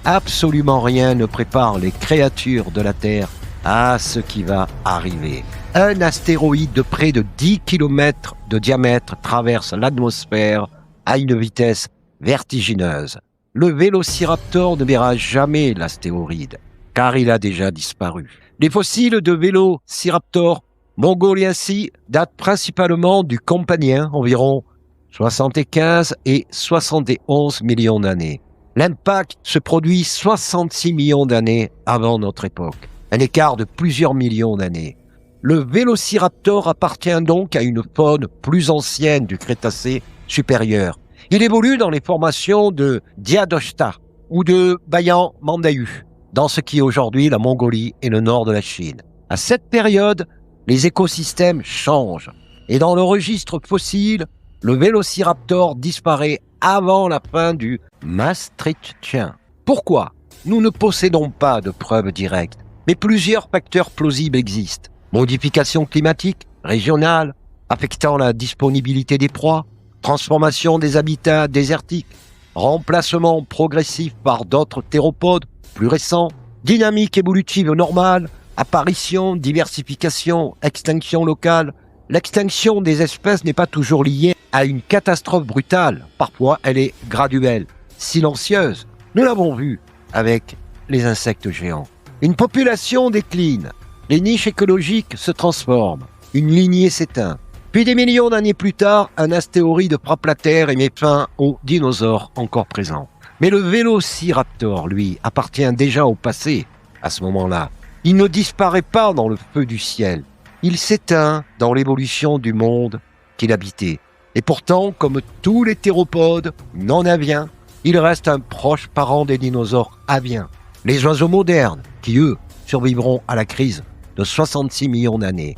absolument rien ne prépare les créatures de la Terre à ce qui va arriver. Un astéroïde de près de 10 km de diamètre traverse l'atmosphère à une vitesse vertigineuse. Le Vélociraptor ne verra jamais l'astéroïde, car il a déjà disparu. Les fossiles de Vélociraptor mongoliensis datent principalement du Cambrien, environ 75 et 71 millions d'années. L'impact se produit 66 millions d'années avant notre époque, un écart de plusieurs millions d'années. Le Vélociraptor appartient donc à une faune plus ancienne du Crétacé supérieur. Il évolue dans les formations de Diadochta ou de Bayan Mandayu, dans ce qui est aujourd'hui la Mongolie et le nord de la Chine. À cette période, les écosystèmes changent et dans le registre fossile, le Vélociraptor disparaît avant la fin du Maastrichtien. Pourquoi ? Nous ne possédons pas de preuves directes, mais plusieurs facteurs plausibles existent. Modifications climatiques, régionales, affectant la disponibilité des proies, transformation des habitats désertiques, remplacement progressif par d'autres théropodes plus récents, dynamique évolutive normale, apparition, diversification, extinction locale. L'extinction des espèces n'est pas toujours liée à une catastrophe brutale. Parfois, elle est graduelle, silencieuse. Nous l'avons vu avec les insectes géants. Une population décline. Les niches écologiques se transforment. Une lignée s'éteint. Puis des millions d'années plus tard, un astéroïde frappe la Terre et met fin aux dinosaures encore présents. Mais le Vélociraptor, lui, appartient déjà au passé à ce moment-là. Il ne disparaît pas dans le feu du ciel. Il s'éteint dans l'évolution du monde qu'il habitait. Et pourtant, comme tous les théropodes non aviens, il reste un proche parent des dinosaures aviens. Les oiseaux modernes, qui eux survivront à la crise de 66 millions d'années.